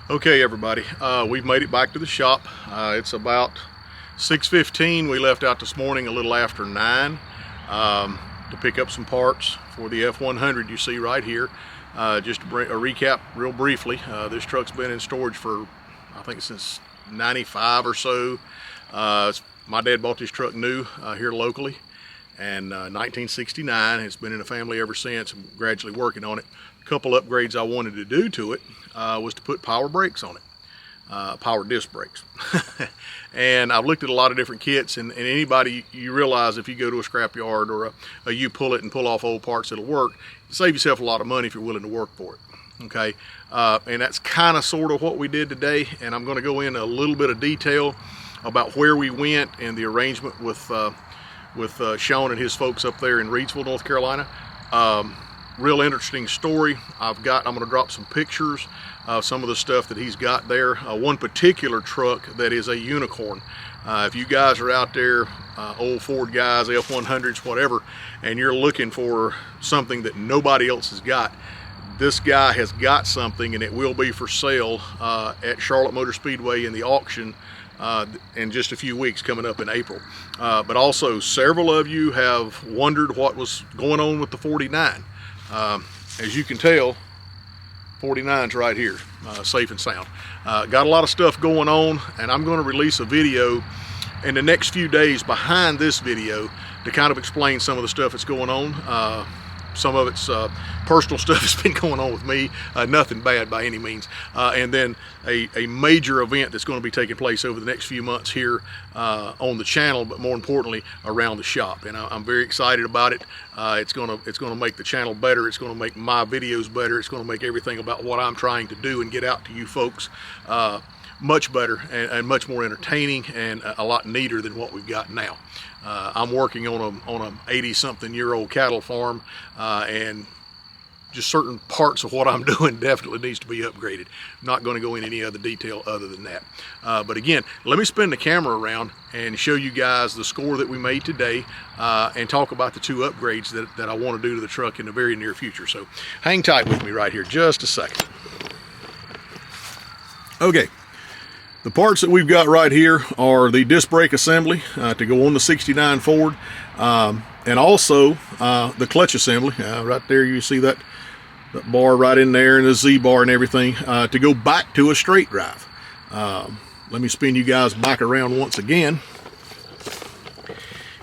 Okay, everybody, we've made it back to the shop. It's about 6:15. We left out this morning a little after 9 to pick up some parts for the F100 you see right here. Just to bring a recap real briefly, this truck's been in storage for, I think, since 95 or so. My dad bought this truck new here locally in 1969. It's been in the family ever since. I'm gradually working on it. A couple upgrades I wanted to do to it was to put power brakes on it, power disc brakes. And I've looked at a lot of different kits, and anybody, you realize if you go to a scrap yard or a you pull it and pull off old parts, it'll work. You save yourself a lot of money if you're willing to work for it. Okay, and that's kind of sort of what we did today, and I'm going to go into a little bit of detail about where we went and the arrangement with Sean and his folks up there in Reidsville, North Carolina. Real interesting story. I'm going to drop some pictures of some of the stuff that he's got there. One particular truck that is a unicorn. If you guys are out there, old Ford guys, F100s, whatever, and you're looking for something that nobody else has got, this guy has got something, and it will be for sale at Charlotte Motor Speedway in the auction in just a few weeks coming up in April. But also, several of you have wondered what was going on with the 49. As you can tell, 49's right here, safe and sound. Got a lot of stuff going on, and I'm going to release a video in the next few days behind this video to kind of explain some of the stuff that's going on. Some of it's personal stuff that's been going on with me, nothing bad by any means. And then a major event that's going to be taking place over the next few months here on the channel, but more importantly around the shop. And I'm very excited about it. It's going to make the channel better. It's going to make my videos better. It's going to make everything about what I'm trying to do and get out to you folks much better and much more entertaining and a lot neater than what we've got now. I'm working on a 80-something-year-old cattle farm, and just certain parts of what I'm doing definitely needs to be upgraded. Not going to go into any other detail other than that. But again, let me spin the camera around and show you guys the score that we made today, and talk about the two upgrades that I want to do to the truck in the very near future. So hang tight with me right here just a second. Okay. The parts that we've got right here are the disc brake assembly to go on the 69 Ford, and also the clutch assembly. Right there you see that bar right in there, and the Z bar and everything to go back to a straight drive. Let me spin you guys back around once again.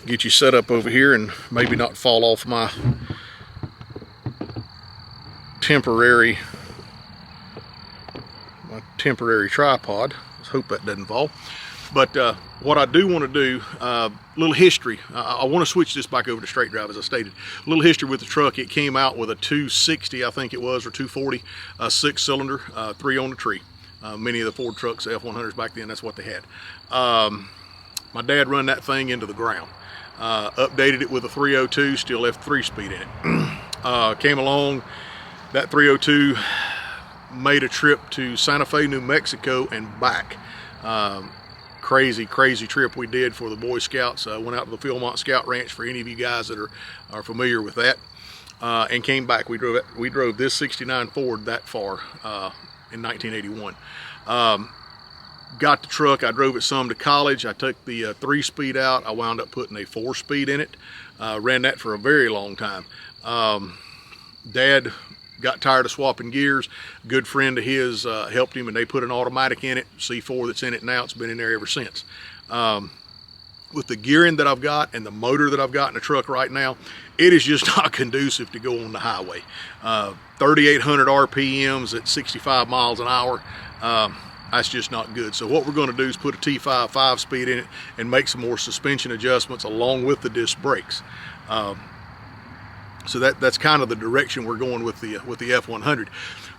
Get you set up over here and maybe not fall off my temporary tripod. Hope that doesn't fall. But what I do want to do, a little history. I want to switch this back over to straight drive, as I stated. A little history with the truck. It came out with a 260, I think it was, or 240, 6-cylinder, 3 on the tree. Many of the Ford trucks, F100s back then, that's what they had. My dad run that thing into the ground. Updated it with a 302, still left 3-speed in it. Came along, that 302 made a trip to Santa Fe, New Mexico and back. Crazy trip we did for the Boy Scouts. Went out to the Philmont Scout Ranch for any of you guys that are familiar with that, and came back. We drove this 69 Ford that far in 1981. Got the truck. I drove it some to college. I took the 3-speed out. I wound up putting a 4-speed in it. Ran that for a very long time. Dad got tired of swapping gears. Good friend of his helped him, and they put an automatic in it, C4 that's in it now. It's been in there ever since. With the gearing that I've got and the motor that I've got in the truck right now, it is just not conducive to go on the highway. 3,800 RPMs at 65 miles an hour, that's just not good. So what we're going to do is put a T5 5-speed in it and make some more suspension adjustments along with the disc brakes. So that's kind of the direction we're going with the F100.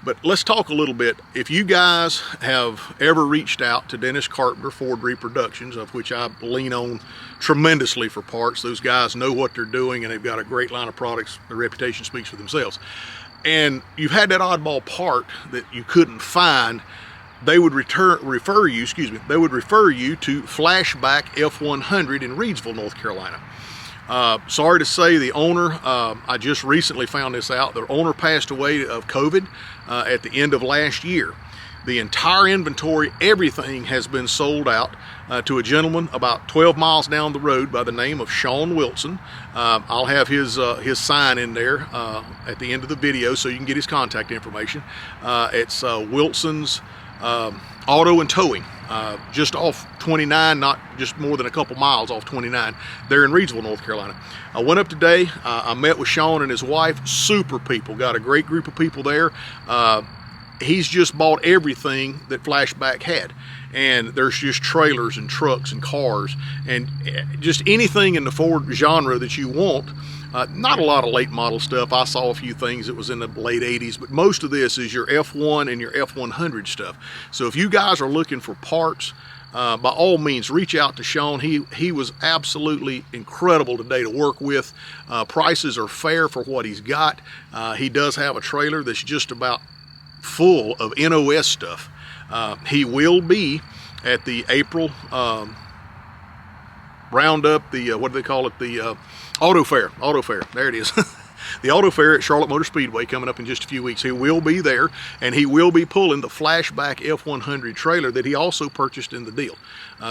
But let's talk a little bit. If you guys have ever reached out to Dennis Carpenter Ford Reproductions, of which I lean on tremendously for parts, those guys know what they're doing and they've got a great line of products. Their reputation speaks for themselves. And you've had that oddball part that you couldn't find, they would refer you to Flashback F100 in Reidsville, North Carolina. Sorry to say, the owner, I just recently found this out, the owner passed away of COVID at the end of last year. The entire inventory, everything has been sold out to a gentleman about 12 miles down the road by the name of Sean Wilson. I'll have his sign in there at the end of the video so you can get his contact information. It's Wilson's Auto and Towing, just off 29, not just more than a couple miles off 29. They're in Reidsville, North Carolina. I went up today. I met with Sean and his wife. Super people. Got a great group of people there. He's just bought everything that Flashback had, and there's just trailers and trucks and cars and just anything in the Ford genre that you want. Not a lot of late model stuff. I saw a few things that was in the late 80s, but most of this is your F1 and your F100 stuff. So if you guys are looking for parts, by all means reach out to Sean. He was absolutely incredible today to work with. Prices are fair for what he's got. He does have a trailer that's just about full of NOS stuff. He will be at the April roundup, the what do they call it, the auto fair, there it is. The auto fair at Charlotte Motor Speedway coming up in just a few weeks. He will be there, and he will be pulling the Flashback F100 trailer that he also purchased in the deal.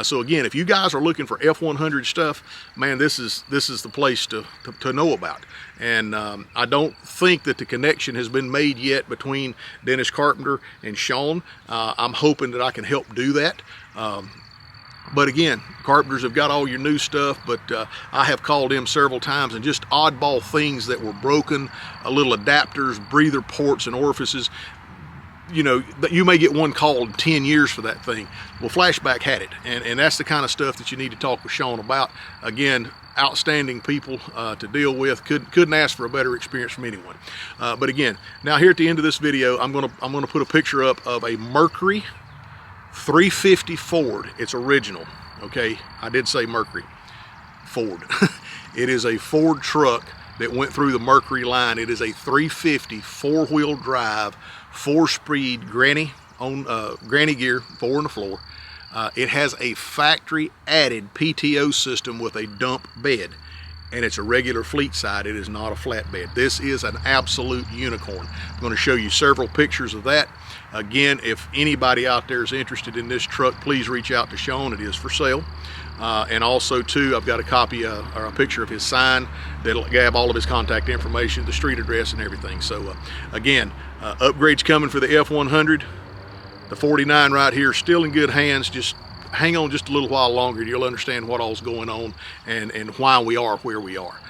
So again, if you guys are looking for F100 stuff, man, this is the place to know about. And I don't think that the connection has been made yet between Dennis Carpenter and Sean. I'm hoping that I can help do that. But again, Carpenters have got all your new stuff, but I have called him several times, and just oddball things that were broken, little adapters, breather ports and orifices. You know, you may get one call in 10 years for that thing. Well, Flashback had it, and that's the kind of stuff that you need to talk with Sean about. Again, outstanding people to deal with. Couldn't ask for a better experience from anyone. But again, now here at the end of this video, I'm gonna put a picture up of a Mercury 350 Ford. It's original, okay? I did say Mercury, Ford. It is a Ford truck that went through the Mercury line. It is a 350 four-wheel drive, 4-speed granny gear, 4 on the floor. It has a factory added PTO system with a dump bed, and it's a regular fleet side. It is not a flatbed. This is an absolute unicorn. I'm going to show you several pictures of that. Again, if anybody out there is interested in this truck, please reach out to Sean. It is for sale. And also too, I've got a copy or a picture of his sign that'll have all of his contact information, the street address and everything. So again, upgrades coming for the F100. The 49 right here, still in good hands. Just hang on just a little while longer, you'll understand what all's going on and why we are where we are.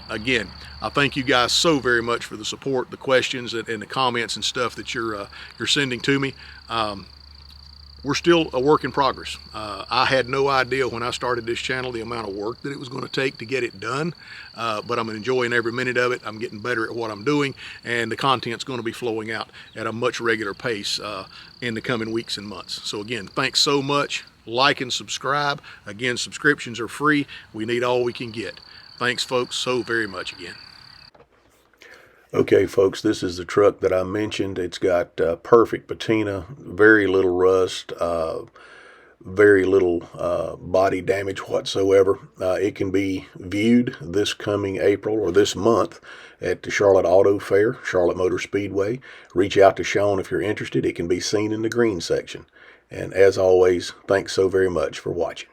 Again, I thank you guys so very much for the support, the questions, and the comments and stuff that you're sending to me. We're still a work in progress. I had no idea when I started this channel the amount of work that it was going to take to get it done, but I'm enjoying every minute of it. I'm getting better at what I'm doing, and the content's going to be flowing out at a much regular pace in the coming weeks and months. So again, thanks so much. Like and subscribe. Again, subscriptions are free. We need all we can get. Thanks, folks, so very much again. Okay, folks, this is the truck that I mentioned. It's got perfect patina, very little rust, very little body damage whatsoever. It can be viewed this coming April or this month at the Charlotte Auto Fair, Charlotte Motor Speedway. Reach out to Sean if you're interested. It can be seen in the green section. And as always, thanks so very much for watching.